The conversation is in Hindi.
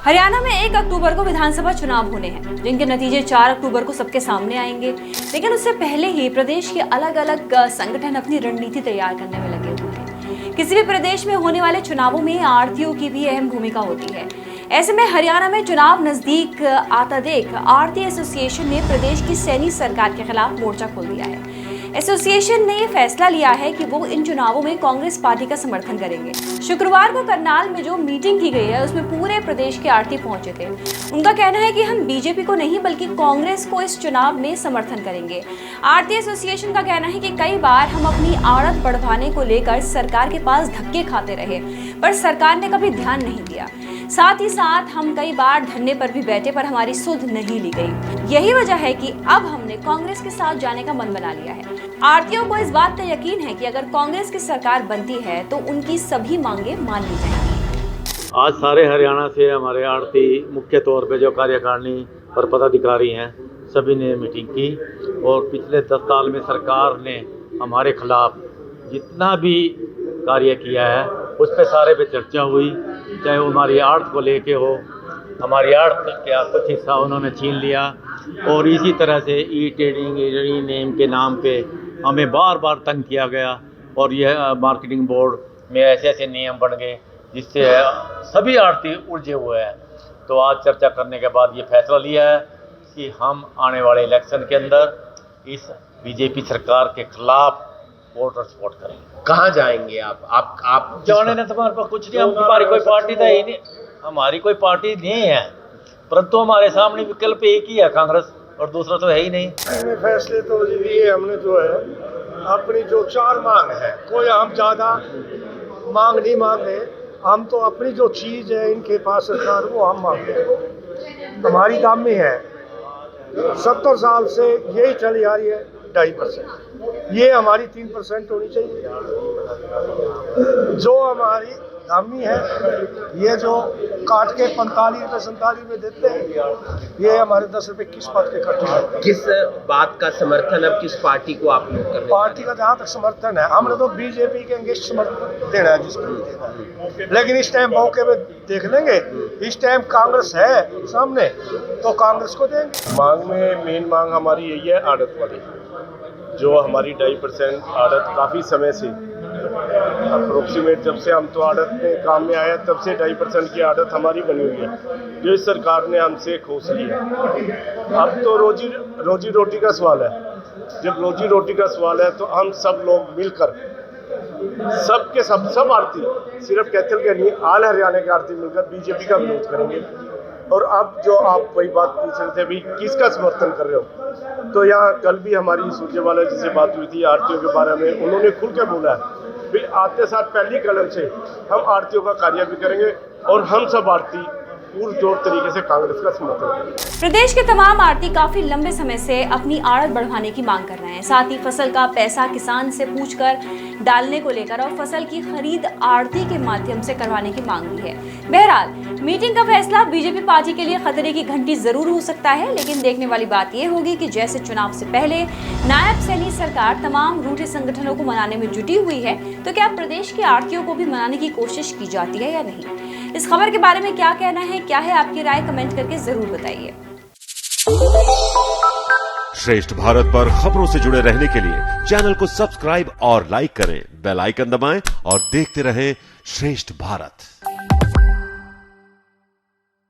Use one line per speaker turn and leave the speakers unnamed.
हरियाणा में 1 अक्टूबर को विधानसभा चुनाव होने हैं, जिनके नतीजे 4 अक्टूबर को सबके सामने आएंगे। लेकिन उससे पहले ही प्रदेश के अलग अलग संगठन अपनी रणनीति तैयार करने में लगे हुए हैं। किसी भी प्रदेश में होने वाले चुनावों में आढ़तियों की भी अहम भूमिका होती है। ऐसे में हरियाणा में चुनाव नजदीक आता देख आढ़ती एसोसिएशन ने प्रदेश की सैनी सरकार के खिलाफ मोर्चा खोल दिया है। एसोसिएशन ने ये फैसला लिया है कि वो इन चुनावों में कांग्रेस पार्टी का समर्थन करेंगे। शुक्रवार को करनाल में जो मीटिंग की गई है उसमें पूरे प्रदेश के आढ़ती पहुंचे थे। उनका कहना है कि हम बीजेपी को नहीं बल्कि कांग्रेस को इस चुनाव में समर्थन करेंगे। आढ़ती एसोसिएशन का कहना है कि कई बार हम अपनी आड़त बढ़वाने को लेकर सरकार के पास धक्के खाते रहे, पर सरकार ने कभी ध्यान नहीं दिया। साथ ही साथ हम कई बार धरने पर भी बैठे, पर हमारी सुध नहीं ली गई। यही वजह है कि अब हमने कांग्रेस के साथ जाने का मन बना लिया है। आढ़तियों को इस बात का यकीन है कि अगर कांग्रेस की सरकार बनती है तो उनकी सभी मांगे मान ली जाएंगी।
आज सारे हरियाणा से हमारे आढ़ती मुख्य तौर पे जो कार्यकारिणी और पदाधिकारी हैं सभी ने मीटिंग की और पिछले 10 साल में सरकार ने हमारे खिलाफ जितना भी कार्य किया है उस पर सारे पे चर्चा हुई। चाहे वो हमारी आढ़त को लेके हो, हमारी आढ़त का कुछ हिस्सा उन्होंने छीन लिया और इसी तरह से ई ट्रेडिंग नेम के नाम पे हमें बार बार तंग किया गया और यह मार्केटिंग बोर्ड में ऐसे ऐसे नियम बन गए जिससे सभी आढ़ती उलझे हुए हैं। तो आज चर्चा करने के बाद ये फैसला लिया है कि हम आने वाले इलेक्शन के अंदर इस बीजेपी सरकार के खिलाफ वोटर सपोर्ट करेंगे।
कहाँ जाएंगे आप
जाने ने तुम्हारे पास कुछ नहीं, हमारी कोई पार्टी तो ही नहीं, हमारी कोई पार्टी नहीं है, परंतु हमारे सामने विकल्प एक ही है कांग्रेस और दूसरा तो है ही नहीं।
फैसले तो लिए हमने जो है अपनी जो 4 मांग है, कोई हम ज़्यादा मांग नहीं मांगे, हम तो अपनी जो चीज़ है इनके पास सरकार वो हम मांगते हैं। हमारी दामी है 70 साल से यही चली आ रही है 2.5%, ये हमारी 3% होनी चाहिए। जो हमारी दामी है ये जो काट के 45-47 में देते हैं, ये हमारे 10 रुपए किस बात के कटे हैं?
किस बात का समर्थन अब किस पार्टी को आप लोग कर रहे हैं?
पार्टी का जहाँ तक समर्थन है हमने तो बीजेपी के अंगेस्ट समर्थन देना है जिसको भी देना है, लेकिन इस टाइम मौके पे देख लेंगे। इस टाइम कांग्रेस है सामने तो कांग्रेस को देंगे।
मांग में मेन मांग हमारी यही है आड़त वाली, जो हमारी 2.5% आड़त काफ़ी समय से अप्रोक्सीमेट जब से हम तो आड़त में काम में आया तब से 2.5% की आड़त हमारी बनी हुई है जो इस सरकार ने हमसे खोस ली है। अब तो रोजी रोटी का सवाल है। जब रोजी रोटी का सवाल है तो हम सब लोग मिलकर सब आढ़ती, सिर्फ कैथल के नहीं आल हरियाणा के आढ़ती मिलकर बीजेपी का विरोध करेंगे। और अब जो आप वही बात पूछ रहे थे भी किसका समर्थन कर रहे हो, तो यहाँ कल भी हमारी सुरजेवाला जी से बात हुई थी आढ़तियों के बारे में, उन्होंने खुल के बोला है भी आते साथ पहली कलम से हम आढ़तियों का कार्य भी करेंगे और हम सब आढ़ती पुरजोर तरीके से कांग्रेस का समर्थन करेंगे।
प्रदेश के तमाम आढ़ती काफी लंबे समय से अपनी आड़त बढ़वाने की मांग कर रहे हैं। साथ ही फसल का पैसा किसान से पूछकर डालने को लेकर और फसल की खरीद आढ़ती के माध्यम से करवाने की मांग भी है। बहरहाल मीटिंग का फैसला बीजेपी पार्टी के लिए खतरे की घंटी जरूर हो सकता है, लेकिन देखने वाली बात यह होगी कि जैसे चुनाव से पहले नायब सैनी सरकार तमाम रूठे संगठनों को मनाने में जुटी हुई है, तो क्या प्रदेश के आढ़तियों को भी मनाने की कोशिश की जाती है या नहीं? इस खबर के बारे में क्या कहना है, क्या है आपकी राय, कमेंट करके जरूर बताइए।
श्रेष्ठ भारत पर खबरों से जुड़े रहने के लिए चैनल को सब्सक्राइब और लाइक करें, बेल आइकन दबाएं और देखते रहें श्रेष्ठ भारत।